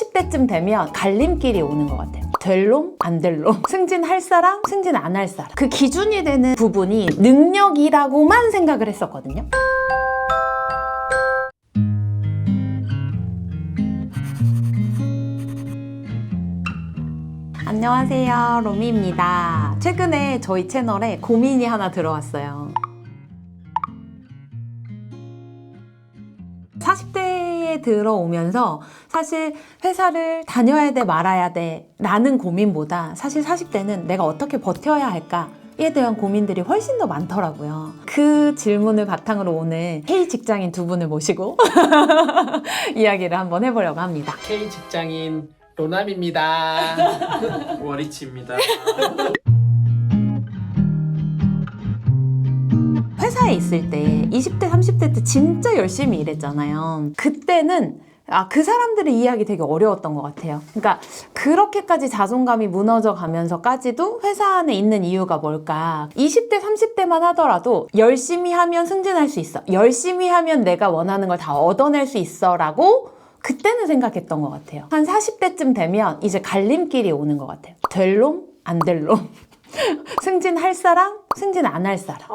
40대쯤 되면 갈림길이 오는 것 같아요. 될 놈, 안 될 놈. 승진할 사람, 승진 안 할 사람. 그 기준이 되는 부분이 능력이라고만 생각을 했었거든요. 안녕하세요, 로미입니다. 최근에 저희 채널에 고민이 하나 들어왔어요. 40대에 들어오면서 사실 회사를 다녀야 돼 말아야 돼 라는 고민보다 사실 40대는 내가 어떻게 버텨야 할까에 대한 고민들이 훨씬 더 많더라고요. 그 질문을 바탕으로 오늘 K 직장인 두 분을 모시고 이야기를 한번 해보려고 합니다. K 직장인 로남입니다. 워리치입니다. 회사에 있을 때 20대, 30대 때 진짜 열심히 일했잖아요. 그때는 그 사람들의 이야기 되게 어려웠던 것 같아요. 그러니까 그렇게까지 자존감이 무너져 가면서까지도 회사 안에 있는 이유가 뭘까? 20대, 30대만 하더라도 열심히 하면 승진할 수 있어. 열심히 하면 내가 원하는 걸 다 얻어낼 수 있어 라고 그때는 생각했던 것 같아요. 한 40대쯤 되면 이제 갈림길이 오는 것 같아요. 될 놈, 안 될 놈. 승진할 사람, 승진 안 할 사람.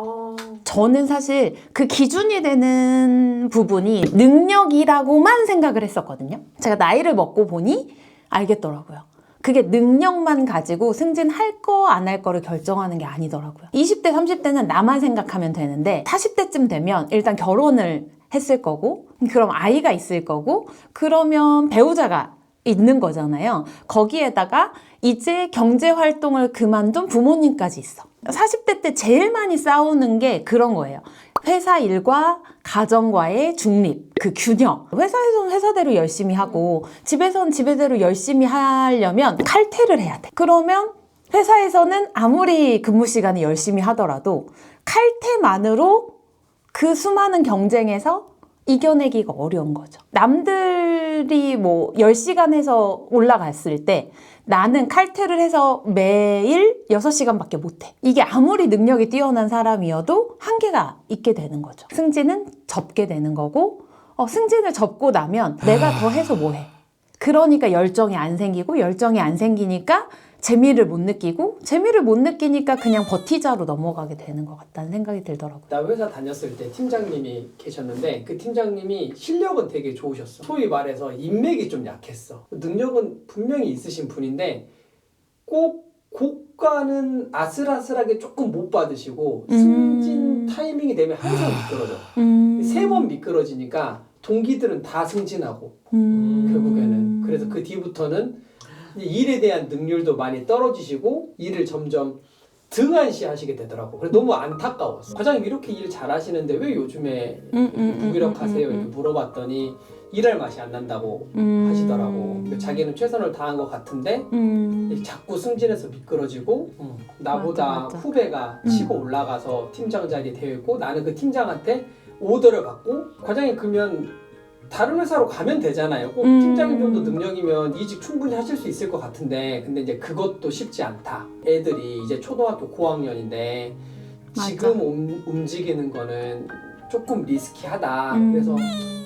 저는 사실 그 기준이 되는 부분이 능력이라고만 생각을 했었거든요. 제가 나이를 먹고 보니 알겠더라고요. 그게 능력만 가지고 승진할 거, 안 할 거를 결정하는 게 아니더라고요. 20대, 30대는 나만 생각하면 되는데 40대쯤 되면 일단 결혼을 했을 거고, 그럼 아이가 있을 거고, 그러면 배우자가 있는 거잖아요. 거기에다가 이제 경제 활동을 그만둔 부모님까지 있어. 40대 때 제일 많이 싸우는 게 그런 거예요. 회사 일과 가정과의 중립, 그 균형. 회사에서는 회사대로 열심히 하고 집에서는 집에대로 열심히 하려면 칼퇴를 해야 돼. 그러면 회사에서는 아무리 근무 시간이 열심히 하더라도 칼퇴만으로 그 수많은 경쟁에서 이겨내기가 어려운 거죠. 남들이 뭐 10시간 해서 올라갔을 때 나는 칼퇴를 해서 매일 6시간밖에 못해. 이게 아무리 능력이 뛰어난 사람이어도 한계가 있게 되는 거죠. 승진은 접게 되는 거고, 승진을 접고 나면 내가 더 해서 뭐 해? 그러니까 열정이 안 생기고, 열정이 안 생기니까 재미를 못 느끼고, 재미를 못 느끼니까 그냥 버티자로 넘어가게 되는 것 같다는 생각이 들더라고요. 나 회사 다녔을 때 팀장님이 계셨는데 그 팀장님이 실력은 되게 좋으셨어. 소위 말해서 인맥이 좀 약했어. 능력은 분명히 있으신 분인데 꼭 고가는 아슬아슬하게 조금 못 받으시고 승진 타이밍이 되면 항상 미끄러져. 3번 미끄러지니까 동기들은 다 승진하고 결국에는. 그래서 그 뒤부터는 일에 대한 능률도 많이 떨어지시고 일을 점점 등한시하시게 되더라고. 그래서 너무 안타까웠어. 과장님 이렇게 일 잘하시는데 왜 요즘에 무기력하세요? 이렇게 물어봤더니 일할 맛이 안 난다고 하시더라고. 자기는 최선을 다한 것 같은데 자꾸 승진해서 미끄러지고 나보다 맞아. 후배가 치고 올라가서 팀장 자리에 되고 나는 그 팀장한테 오더를 받고 과장님 그러면 다른 회사로 가면 되잖아요. 꼭 팀장님 정도 능력이면 이직 충분히 하실 수 있을 것 같은데 근데 이제 그것도 쉽지 않다. 애들이 이제 초등학교 고학년인데 지금 움직이는 거는 조금 리스키하다. 그래서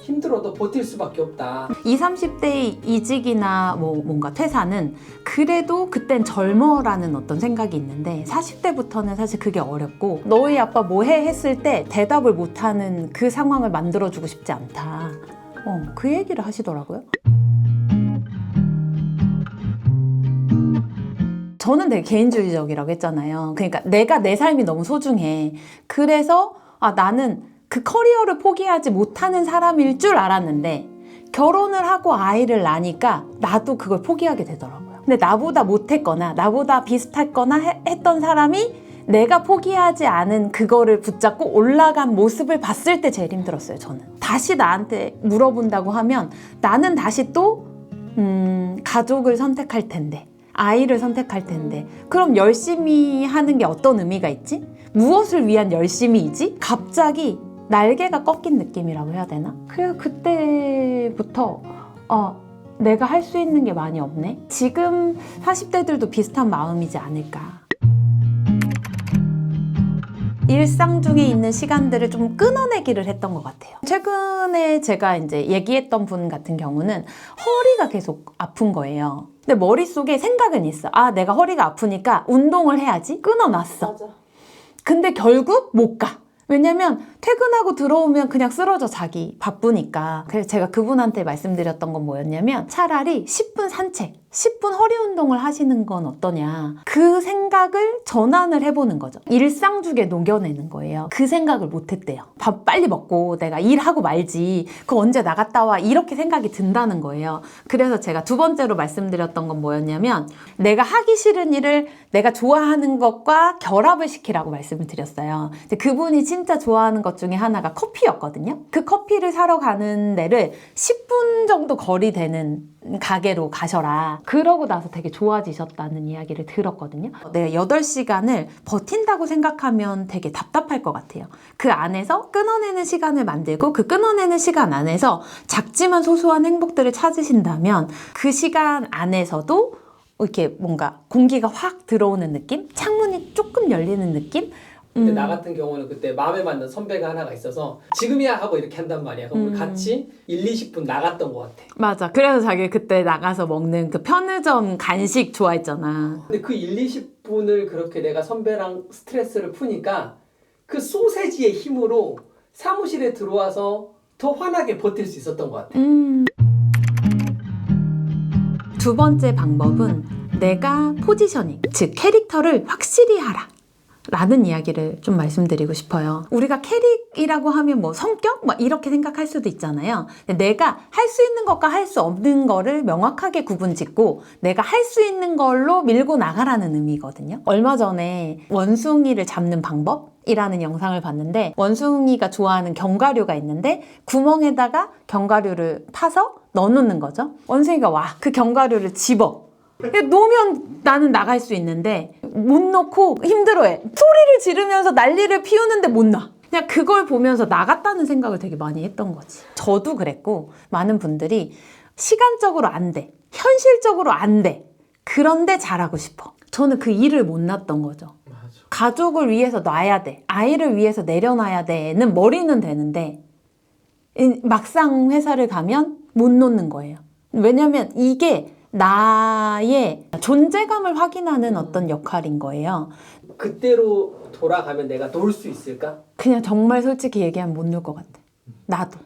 힘들어도 버틸 수밖에 없다. 20, 30대의 이직이나 뭔가 퇴사는 그래도 그땐 젊어라는 어떤 생각이 있는데 40대부터는 사실 그게 어렵고 너희 아빠 뭐해 했을 때 대답을 못하는 그 상황을 만들어주고 싶지 않다. 그 얘기를 하시더라고요. 저는 되게 개인주의적이라고 했잖아요. 그러니까 내가 내 삶이 너무 소중해. 그래서 나는 그 커리어를 포기하지 못하는 사람일 줄 알았는데 결혼을 하고 아이를 낳으니까 나도 그걸 포기하게 되더라고요. 근데 나보다 못했거나 나보다 비슷했거나 했던 사람이 내가 포기하지 않은 그거를 붙잡고 올라간 모습을 봤을 때 제일 힘들었어요. 저는 다시 나한테 물어본다고 하면 나는 다시 또 가족을 선택할 텐데 아이를 선택할 텐데 그럼 열심히 하는 게 어떤 의미가 있지? 무엇을 위한 열심히이지? 갑자기 날개가 꺾인 느낌이라고 해야 되나? 그래서 그때부터 내가 할 수 있는 게 많이 없네? 지금 40대들도 비슷한 마음이지 않을까. 일상 중에 있는 시간들을 좀 끊어내기를 했던 것 같아요. 최근에 제가 이제 얘기했던 분 같은 경우는 허리가 계속 아픈 거예요. 근데 머릿속에 생각은 있어. 아, 내가 허리가 아프니까 운동을 해야지. 끊어놨어. 맞아. 근데 결국 못 가. 왜냐면 퇴근하고 들어오면 그냥 쓰러져 자기 바쁘니까. 그래서 제가 그분한테 말씀드렸던 건 뭐였냐면 차라리 10분 산책, 10분 허리 운동을 하시는 건 어떠냐. 그 생각을 전환을 해보는 거죠. 일상죽에 녹여내는 거예요. 그 생각을 못 했대요. 밥 빨리 먹고 내가 일하고 말지. 그거 언제 나갔다 와. 이렇게 생각이 든다는 거예요. 그래서 제가 두 번째로 말씀드렸던 건 뭐였냐면 내가 하기 싫은 일을 내가 좋아하는 것과 결합을 시키라고 말씀을 드렸어요. 근데 그분이 진짜 좋아하는 것 중에 하나가 커피였거든요. 그 커피를 사러 가는 데를 10분 정도 거리 되는 가게로 가셔라. 그러고 나서 되게 좋아지셨다는 이야기를 들었거든요. 내가 8시간을 버틴다고 생각하면 되게 답답할 것 같아요. 그 안에서 끊어내는 시간을 만들고 그 끊어내는 시간 안에서 작지만 소소한 행복들을 찾으신다면 그 시간 안에서도 이렇게 뭔가 공기가 확 들어오는 느낌? 창문이 조금 열리는 느낌? 근데 나 같은 경우는 그때 마음에 맞는 선배가 하나가 있어서 지금이야 하고 이렇게 한단 말이야. 그럼 우리 같이 20분 나갔던 것 같아. 맞아. 그래서 자기 그때 나가서 먹는 그 편의점 간식 좋아했잖아. 근데 그 20분을 그렇게 내가 선배랑 스트레스를 푸니까 그 소세지의 힘으로 사무실에 들어와서 더 환하게 버틸 수 있었던 것 같아. 두 번째 방법은 내가 포지셔닝, 즉 캐릭터를 확실히 하라. 라는 이야기를 좀 말씀드리고 싶어요. 우리가 캐릭이라고 하면 뭐 성격? 막 이렇게 생각할 수도 있잖아요. 근데 내가 할 수 있는 것과 할 수 없는 거를 명확하게 구분 짓고 내가 할 수 있는 걸로 밀고 나가라는 의미거든요. 얼마 전에 원숭이를 잡는 방법이라는 영상을 봤는데 원숭이가 좋아하는 견과류가 있는데 구멍에다가 견과류를 파서 넣어놓는 거죠. 원숭이가 와. 그 견과류를 집어. 놓으면 나는 나갈 수 있는데 못 놓고 힘들어해. 소리를 지르면서 난리를 피우는데 못 놔. 그냥 그걸 보면서 나갔다는 생각을 되게 많이 했던 거지. 저도 그랬고 많은 분들이 시간적으로 안 돼. 현실적으로 안 돼. 그런데 잘하고 싶어. 저는 그 일을 못 놨던 거죠. 맞아. 가족을 위해서 놔야 돼. 아이를 위해서 내려놔야 돼는 머리는 되는데 막상 회사를 가면 못 놓는 거예요. 왜냐면 이게 나의 존재감을 확인하는 어떤 역할인 거예요. 그때로 돌아가면 내가 놀 수 있을까? 그냥 정말 솔직히 얘기하면 못 놀 것 같아. 나도.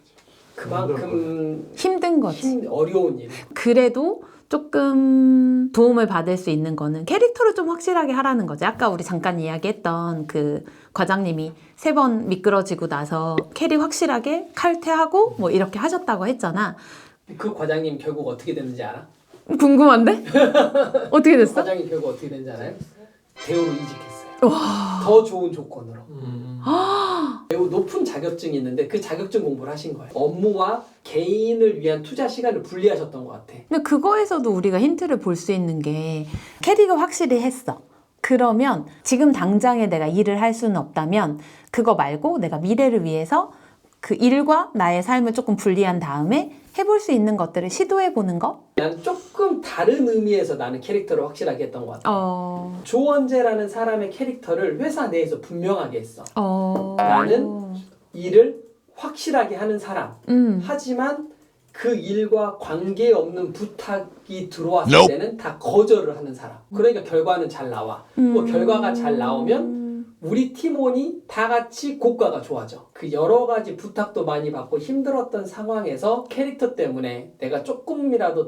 그만큼 힘든 거지. 어려운 일. 그래도 조금 도움을 받을 수 있는 거는 캐릭터를 좀 확실하게 하라는 거지. 아까 우리 잠깐 이야기했던 그 과장님이 3번 미끄러지고 나서 캐릭 확실하게 칼퇴하고 뭐 이렇게 하셨다고 했잖아. 그 과장님 결국 어떻게 됐는지 알아? 궁금한데? 어떻게 됐어? 과장님 결국 어떻게 됐는지 알아요? 배우로 이직했어요. 더 좋은 조건으로. 매우 높은 자격증이 있는데 그 자격증 공부를 하신 거예요. 업무와 개인을 위한 투자 시간을 분리하셨던 것 같아. 근데 그거에서도 우리가 힌트를 볼 수 있는 게 캐릭을 확실히 했어. 그러면 지금 당장에 내가 일을 할 수는 없다면 그거 말고 내가 미래를 위해서 그 일과 나의 삶을 조금 분리한 다음에 해볼 수 있는 것들을 시도해보는 거? 난 조금 다른 의미에서 나는 캐릭터를 확실하게 했던 것 같아. 조원재라는 사람의 캐릭터를 회사 내에서 분명하게 했어. 나는 일을 확실하게 하는 사람. 하지만 그 일과 관계없는 부탁이 들어왔을 때는 다 거절을 하는 사람. 그러니까 결과는 잘 나와. 뭐 결과가 잘 나오면 우리 팀원이 다 같이 고가가 좋아져. 그 여러 가지 부탁도 많이 받고 힘들었던 상황에서 캐릭터 때문에 내가 조금이라도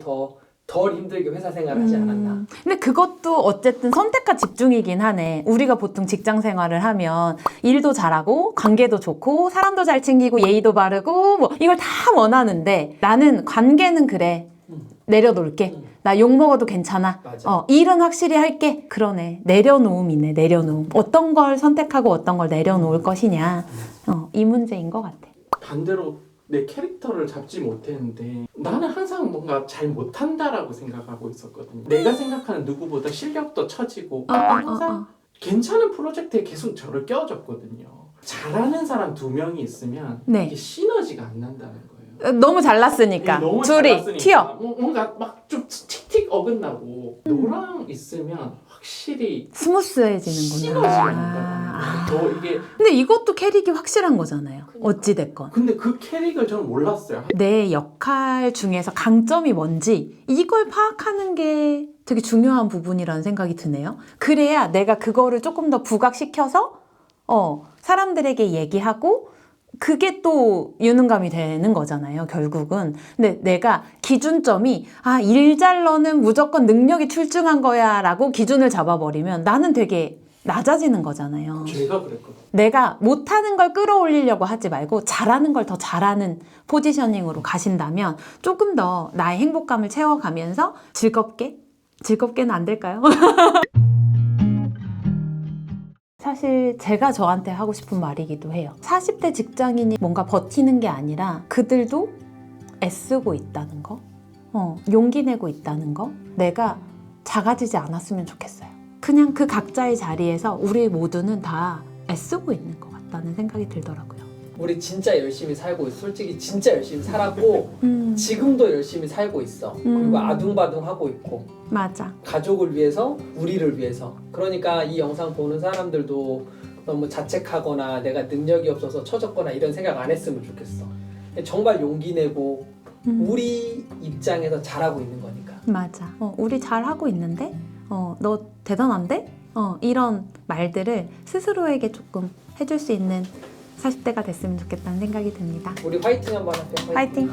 덜 힘들게 회사 생활을 하지 않았나. 근데 그것도 어쨌든 선택과 집중이긴 하네. 우리가 보통 직장 생활을 하면 일도 잘하고 관계도 좋고 사람도 잘 챙기고 예의도 바르고 뭐 이걸 다 원하는데 나는 관계는 그래. 내려놓을게. 나 욕먹어도 괜찮아. 일은 확실히 할게. 그러네. 내려놓음이네. 내려놓음. 어떤 걸 선택하고 어떤 걸 내려놓을 것이냐. 이 문제인 것 같아. 반대로 내 캐릭터를 잡지 못했는데 나는 항상 뭔가 잘 못한다라고 생각하고 있었거든요. 내가 생각하는 누구보다 실력도 처지고 항상 괜찮은 프로젝트에 계속 저를 껴줬거든요. 잘하는 사람 2명이 있으면 네. 이게 시너지가 안 난다는 거예요. 너무 잘났으니까. 너무 둘이 잘났으니까. 튀어. 뭔가 막 좀 틱틱 틱 어긋나고 너랑 있으면 확실히 스무스해지는구나. 시너지가 더 이게 근데 이것도 캐릭이 확실한 거잖아요. 어찌됐건. 근데 그 캐릭을 저는 몰랐어요. 내 역할 중에서 강점이 뭔지 이걸 파악하는 게 되게 중요한 부분이라는 생각이 드네요. 그래야 내가 그거를 조금 더 부각시켜서 사람들에게 얘기하고 그게 또 유능감이 되는 거잖아요, 결국은. 근데 내가 기준점이 일잘러는 무조건 능력이 출중한 거야 라고 기준을 잡아버리면 나는 되게 낮아지는 거잖아요. 제가 그랬거든요. 내가 못하는 걸 끌어올리려고 하지 말고 잘하는 걸 더 잘하는 포지셔닝으로 가신다면 조금 더 나의 행복감을 채워가면서 즐겁게는 안 될까요? 사실 제가 저한테 하고 싶은 말이기도 해요. 40대 직장인이 뭔가 버티는 게 아니라 그들도 애쓰고 있다는 거, 용기 내고 있다는 거, 내가 작아지지 않았으면 좋겠어요. 그냥 그 각자의 자리에서 우리 모두는 다 애쓰고 있는 것 같다는 생각이 들더라고요. 우리 진짜 열심히 살고 있어. 솔직히 진짜 열심히 살았고 지금도 열심히 살고 있어. 그리고 아둥바둥 하고 있고 맞아. 가족을 위해서, 우리를 위해서. 그러니까 이 영상 보는 사람들도 너무 자책하거나 내가 능력이 없어서 처졌거나 이런 생각 안 했으면 좋겠어. 정말 용기 내고 우리 입장에서 잘하고 있는 거니까. 맞아. 우리 잘하고 있는데 너 대단한데? 이런 말들을 스스로에게 조금 해줄 수 있는 40대가 됐으면 좋겠다는 생각이 듭니다. 우리 화이팅 한번 할게요. 화이팅!